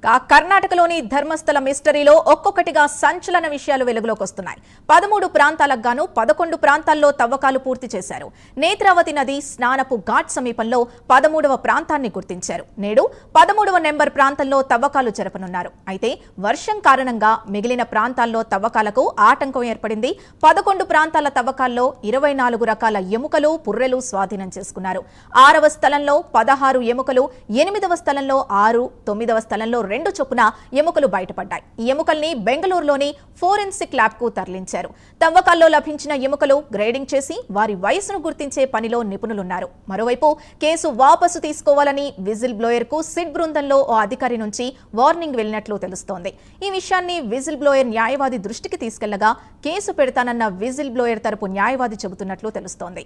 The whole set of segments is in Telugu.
కర్ణాటకలోని ధర్మస్థల మిస్టరీలో ఒక్కొక్కటిగా సంచలన విషయాలు వెలుగులోకి వస్తున్నాయి. 13 ప్రాంతాలకు గాను 11 ప్రాంతాల్లో తవ్వకాలు పూర్తి చేశారు. నేత్రావతి నది స్నానపు ఘాట్ సమీపంలో 13వ ప్రాంతాన్ని గుర్తించారు. నేడు 13వ నెంబర్ ప్రాంతంలో తవ్వకాలు జరపనున్నారు. అయితే వర్షం కారణంగా మిగిలిన ప్రాంతాల్లో తవ్వకాలకు ఆటంకం ఏర్పడింది. 11 ప్రాంతాల తవ్వకాల్లో 24 రకాల ఎముకలు, పుర్రెలు స్వాధీనం చేసుకున్నారు. 6వ స్థలంలో 16 ఎముకలు, 8వ స్థలంలో 6, 9వ స్థలంలో 2 చొప్పున ఎముకలు బయటపడ్డాయి. ఈ ఎముకల్ని బెంగళూరులోని ఫోరెన్సిక్ ల్యాబ్ కు తరలించారు. తవ్వకాల్లో లభించిన ఎముకలు గ్రేడింగ్ చేసి వారి వయసును గుర్తించే పనిలో నిపుణులున్నారు. మరోవైపు కేసు వాపసు తీసుకోవాలని విజిల్ బ్లోయర్ కు సిట్ బృందంలో ఓ అధికారి నుంచి వార్నింగ్ వెళ్లినట్లు తెలుస్తోంది. ఈ విషయాన్ని విజిల్ బ్లోయర్ న్యాయవాది దృష్టికి తీసుకెళ్లగా కేసు పెడతానన్న విజిల్ బ్లోయర్ తరపు న్యాయవాది చెబుతున్నట్లు తెలుస్తోంది.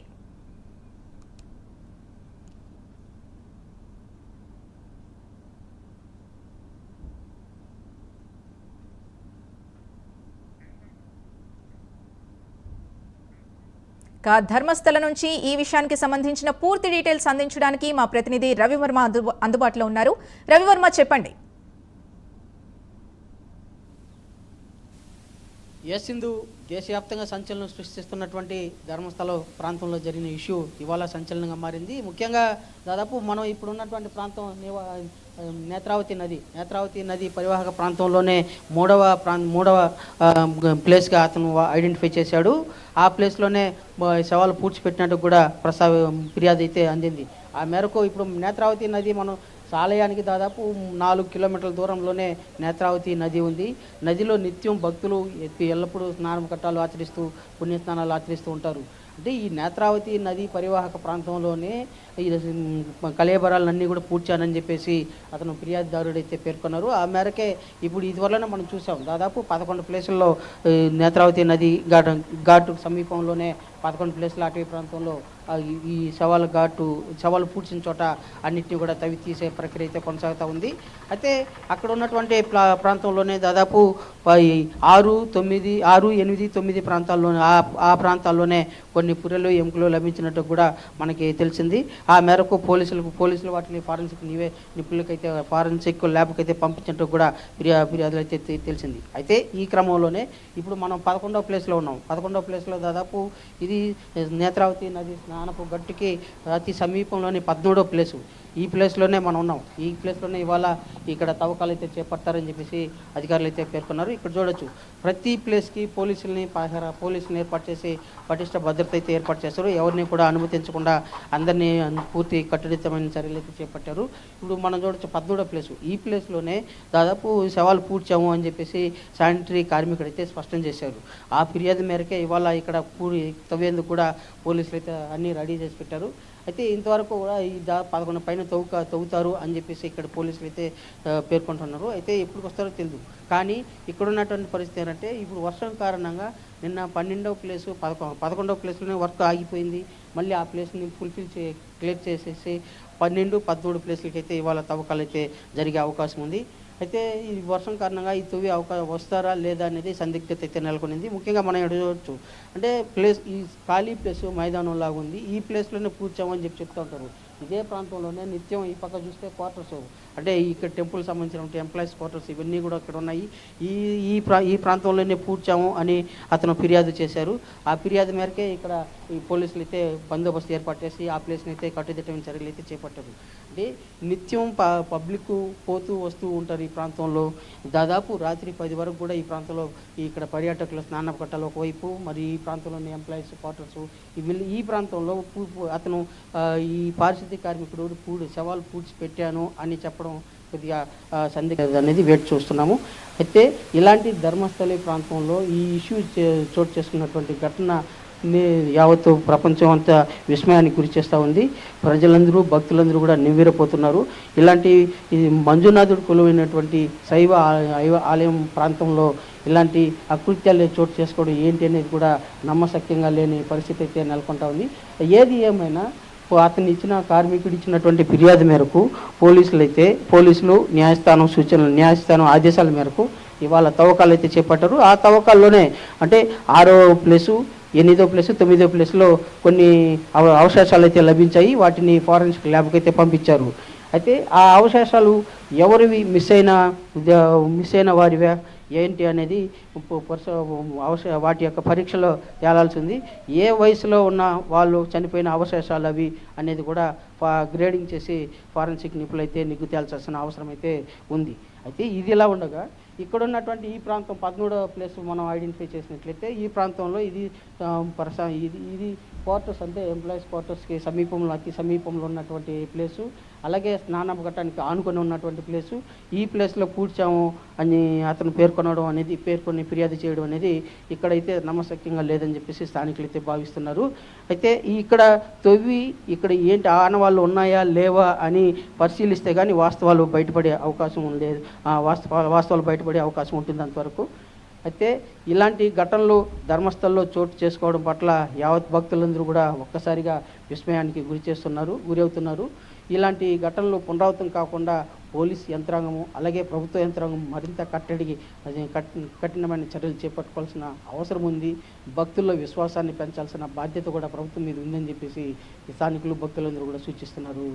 ధర్మస్థల నుంచి ఈ విషయానికి సంబంధించిన పూర్తి డీటెయిల్స్ అందించడానికి మా ప్రతినిధి రవివర్మ అందుబాటులో ఉన్నారు. రవివర్మ, చెప్పండి. సింధు, దేశవ్యాప్తంగా సంచలనం సృష్టిస్తున్నటువంటి ధర్మస్థల ప్రాంతంలో జరిగిన ఇష్యూ ఇవాళ సంచలనంగా మారింది. ముఖ్యంగా దాదాపు మనం ఇప్పుడు ఉన్నటువంటి ప్రాంతం నేత్రావతి నది పరివాహక ప్రాంతంలోనే మూడవ ప్లేస్గా అతను ఐడెంటిఫై చేశాడు. ఆ ప్లేస్లోనే శవాలు పూడ్చిపెట్టినట్టు కూడా ఫిర్యాదు అయితే అందింది. ఆ మేరకు ఇప్పుడు నేత్రావతి నది మనం ఆలయానికి దాదాపు 4 కిలోమీటర్ల దూరంలోనే నేత్రావతి నది ఉంది. నదిలో నిత్యం భక్తులు ఎల్లప్పుడూ స్నానం కట్టాలు ఆచరిస్తూ పుణ్యస్నానాలు ఆచరిస్తూ ఉంటారు. అంటే ఈ నేత్రావతి నది పరివాహక ప్రాంతంలోనే ఈ కళేబరాలన్నీ కూడా పూడ్చానని చెప్పేసి అతను ఫిర్యాదుదారుడు అయితే పేర్కొన్నారు. ఆ మేరకే ఇప్పుడు ఇదివరలోనే మనం చూసాం, దాదాపు 11 ప్లేసుల్లో నేత్రావతి నది ఘాటు సమీపంలోనే 11 ప్లేసుల అటవీ ప్రాంతంలో ఈ శవాలు పూడ్చిన చోట అన్నింటినీ కూడా తవ్వి తీసే ప్రక్రియ అయితే కొనసాగుతూ ఉంది. అయితే అక్కడ ఉన్నటువంటి ప్రాంతంలోనే దాదాపు 6, 8, 9 ప్రాంతాల్లోనే ఆ ప్రాంతాల్లోనే కొన్ని పుర్రెలు, ఎముకలు లభించినట్టు కూడా మనకి తెలిసింది. ఆ మేరకు పోలీసులు వాటిని ఫారెన్సిక్ నిపుణులకైతే ఫారెన్సిక్ ల్యాబ్కి అయితే పంపించినట్టు కూడా ఫిర్యాదులు అయితే తెలిసింది. అయితే ఈ క్రమంలోనే ఇప్పుడు మనం 11వ ప్లేస్లో ఉన్నాం. 11వ ప్లేస్లో దాదాపు ఇది నేత్రావతి నది స్నానపు గట్టుకి అతి సమీపంలోని 13వ ప్లేసు. ఈ ప్లేస్లోనే మనం ఉన్నాం. ఈ ప్లేస్లోనే ఇవాళ ఇక్కడ తవ్వకాలు అయితే చేపడతారని చెప్పేసి అధికారులు అయితే పేర్కొన్నారు. ఇక్కడ చూడొచ్చు, ప్రతి ప్లేస్కి పోలీసుల్ని ఏర్పాటు చేసి పటిష్ట భద్రత అయితే ఏర్పాటు చేస్తారు. ఎవరిని కూడా అనుమతించకుండా అందరినీ పూర్తి కట్టుదిట్టమైన చర్యలు అయితే చేపట్టారు. ఇప్పుడు మనం చూడొచ్చు 13వ ప్లేసు. ఈ ప్లేస్లోనే దాదాపు శవాలు పూడ్చాము అని చెప్పేసి శానిటరీ కార్మికుడు అయితే స్పష్టం చేశారు. ఆ ఫిర్యాదు మేరకే ఇవాళ ఇక్కడ తవ్వేందుకు కూడా పోలీసులు అయితే అన్నీ రెడీ చేసి పెట్టారు. అయితే ఇంతవరకు కూడా ఈ 11 పైన తవ్వుతారు అని చెప్పేసి ఇక్కడ పోలీసులు అయితే పేర్కొంటున్నారు. అయితే ఎప్పుడు వస్తారో తెలియదు. కానీ ఇక్కడ ఉన్నటువంటి పరిస్థితి ఏంటంటే ఇప్పుడు వర్షం కారణంగా నిన్న 12వ ప్లేసు 11వ ప్లేస్లోనే వర్క్ ఆగిపోయింది. మళ్ళీ ఆ ప్లేస్ని క్లియర్ చేసేసి 12, 13 ప్లేస్లకి అయితే ఇవాళ తవ్వకాలు అయితే జరిగే అవకాశం ఉంది. అయితే ఈ వర్షం కారణంగా ఈ తవ్వి వస్తారా లేదా అనేది సందిగ్ధత అయితే నెలకొనింది. ముఖ్యంగా మనం చూడవచ్చు, అంటే ఈ ఖాళీ ప్లేస్ మైదానం లాగా ఉంది. ఈ ప్లేస్లోనే పూడ్చామని చెప్తూ ఉంటారు. ఇదే ప్రాంతంలోనే నిత్యం ఈ పక్క చూస్తే క్వార్టర్స్, అంటే ఇక్కడ టెంపుల్ సంబంధించిన ఎంప్లాయీస్ క్వార్టర్స్ ఇవన్నీ కూడా ఇక్కడ ఉన్నాయి. ఈ ప్రాంతంలోనే పూడ్చాము అని అతను ఫిర్యాదు చేశారు. ఆ ఫిర్యాదు మేరకే ఇక్కడ ఈ పోలీసులు అయితే బందోబస్తు ఏర్పాటు చేసి ఆ ప్లేస్ని అయితే కట్టుదిట్టమైన చర్యలు అయితే చేపట్టారు. అంటే నిత్యం పబ్లిక్ పోతూ వస్తూ ఉంటారు ఈ ప్రాంతంలో. దాదాపు రాత్రి 10 వరకు కూడా ఈ ప్రాంతంలో ఇక్కడ పర్యాటకుల స్నానం కట్టాలి ఒకవైపు, మరి ఈ ప్రాంతంలోని ఎంప్లాయీస్ క్వార్టర్స్ ఈ ప్రాంతంలో అతను ఈ పారిశుద్ధ్య కార్మికుడు శవాలు పూడ్చిపెట్టాను అని చెప్పడం కొద్దిగా సందిగ్ధత అనేది వేచి చూస్తున్నాము. అయితే ఇలాంటి ధర్మస్థలి ప్రాంతంలో ఈ ఇష్యూ చోటు చేసుకున్నటువంటి ఘటన యావత్తు ప్రపంచం అంతా విస్మయానికి గురి చేస్తూ ఉంది. ప్రజలందరూ, భక్తులందరూ కూడా నివ్వెరపోతున్నారు. ఇలాంటి మంజునాథుడు కొలువైనటువంటి శైవ ఆలయం ప్రాంతంలో ఇలాంటి అకృత్యాలు చోటు చేసుకోవడం ఏంటి అనేది కూడా నమ్మశక్యంగా లేని పరిస్థితి అయితే నెలకొంటా ఉంది. ఏది ఏమైనా అతను కార్మికుడు ఇచ్చినటువంటి ఫిర్యాదు మేరకు పోలీసులు న్యాయస్థానం ఆదేశాల మేరకు ఇవాళ తవ్వకాలు అయితే చేపట్టారు. ఆ తవ్వకాల్లోనే అంటే 6వ ప్లేసు, 8వ ప్లేసు, 9వ ప్లేస్లో కొన్ని అవశేషాలు అయితే లభించాయి. వాటిని ఫారెన్సిక్ ల్యాబ్కి అయితే పంపించారు. అయితే ఆ అవశేషాలు ఎవరివి మిస్ అయిన వారివే ఏంటి అనేది వాటి యొక్క పరీక్షలో తేలాల్సి ఉంది. ఏ వయసులో ఉన్న వాళ్ళు చనిపోయిన అవశేషాలు అవి అనేది కూడా గ్రేడింగ్ చేసి ఫారెన్సిక్ నిపుణులైతే నిగ్గు తేల్చాల్సిన అవసరం అయితే ఉంది. అయితే ఇది ఇలా ఉండగా ఇక్కడ ఉన్నటువంటి ఈ ప్రాంతం 13వ ప్లేస్ మనం ఐడెంటిఫై చేసినట్లయితే ఈ ప్రాంతంలో ఇది ఇది క్వార్టర్స్ అంటే ఎంప్లాయీస్ క్వార్టర్స్కి సమీపంలో అతి సమీపంలో ఉన్నటువంటి ప్లేసు, అలాగే స్నానం ఘట్టానికి ఆనుకొని ఉన్నటువంటి ప్లేసు. ఈ ప్లేస్లో పూడ్చాము అని అతను పేర్కొని ఫిర్యాదు చేయడం అనేది ఇక్కడైతే నమ్మశక్యంగా లేదని చెప్పేసి స్థానికులు అయితే భావిస్తున్నారు. అయితే ఇక్కడ ఇక్కడ ఏంటి ఆనవాళ్ళు ఉన్నాయా లేవా అని పరిశీలిస్తే కానీ వాస్తవాలు బయటపడే అవకాశం లేదు. వాస్తవాలు బయటపడే అవకాశం ఉంటుంది అంతవరకు. అయితే ఇలాంటి ఘటనలు ధర్మస్థల్లో చోటు చేసుకోవడం పట్ల యావత్ భక్తులందరూ కూడా ఒక్కసారిగా విస్మయానికి గురి అవుతున్నారు. ఇలాంటి ఘటనలు పునరావృతం కాకుండా పోలీస్ యంత్రాంగము అలాగే ప్రభుత్వ యంత్రాంగం మరింత కఠినమైన చర్యలు చేపట్టుకోవాల్సిన అవసరం ఉంది. భక్తుల్లో విశ్వాసాన్ని పెంచాల్సిన బాధ్యత కూడా ప్రభుత్వం మీద ఉందని చెప్పేసి స్థానికులు భక్తులందరూ కూడా సూచిస్తున్నారు.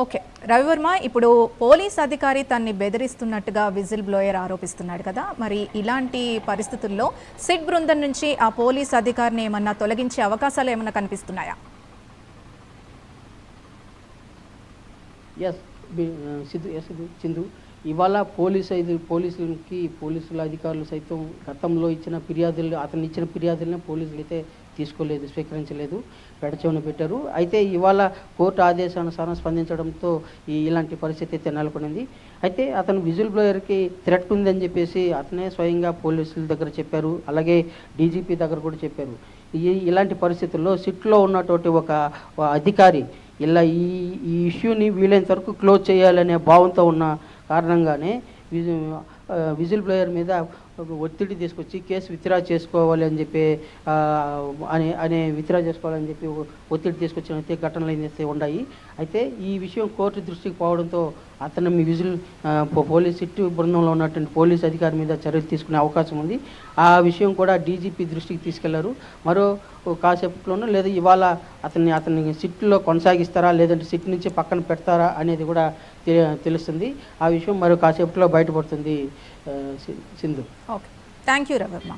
ఓకే రవివర్మ, ఇప్పుడు పోలీస్ అధికారి తన్ని బెదిరిస్తున్నట్టుగా విజిల్ బ్లోయర్ ఆరోపిస్తున్నాడు కదా, మరి ఇలాంటి పరిస్థితుల్లో సిట్ బృందం నుంచి ఆ పోలీస్ అధికారిని ఏమన్నా తొలగించే అవకాశాలు ఏమన్నా కనిపిస్తున్నాయా? చిందు, ఇవాళ పోలీసుల అధికారులు సైతం గతంలో అతను ఇచ్చిన ఫిర్యాదులను పోలీసులు అయితే తీసుకోలేదు, స్వీకరించలేదు, పెడచెవిన పెట్టారు. అయితే ఇవాళ కోర్టు ఆదేశానుసారం స్పందించడంతో ఇలాంటి పరిస్థితి అయితే నెలకొనింది. అయితే అతను విజిల్ బ్లోయర్కి థ్రెట్ ఉందని చెప్పేసి అతనే స్వయంగా పోలీసుల దగ్గర చెప్పారు, అలాగే డీజీపీ దగ్గర కూడా చెప్పారు. ఇలాంటి పరిస్థితుల్లో సిట్లో ఉన్నటువంటి ఒక అధికారి ఈ ఇష్యూని వీలైనంత వరకు క్లోజ్ చేయాలనే భావంతో ఉన్న కారణంగానే విజిల్ బ్లోయర్ మీద ఒత్తిడి తీసుకొచ్చి కేసు విత్డ్రా చేసుకోవాలి అని చెప్పి విత్డ్రా చేసుకోవాలని చెప్పి ఒత్తిడి తీసుకొచ్చిన ఘటనలు అయితే ఉన్నాయి. అయితే ఈ విషయం కోర్టు దృష్టికి పోవడంతో అతను పోలీస్ సిట్టు బృందంలో ఉన్నటువంటి పోలీస్ అధికారి మీద చర్యలు తీసుకునే అవకాశం ఉంది. ఆ విషయం కూడా డీజీపీ దృష్టికి తీసుకెళ్లారు. మరో కాసేపట్లోనూ లేదా ఇవాళ అతన్ని సిట్లో కొనసాగిస్తారా లేదంటే సిట్ నుంచి పక్కన పెడతారా అనేది కూడా తెలుస్తుంది. ఆ విషయం మరో కాసేపట్లో బయటపడుతుంది. Sindhu. Okay, thank you Ravi Varma.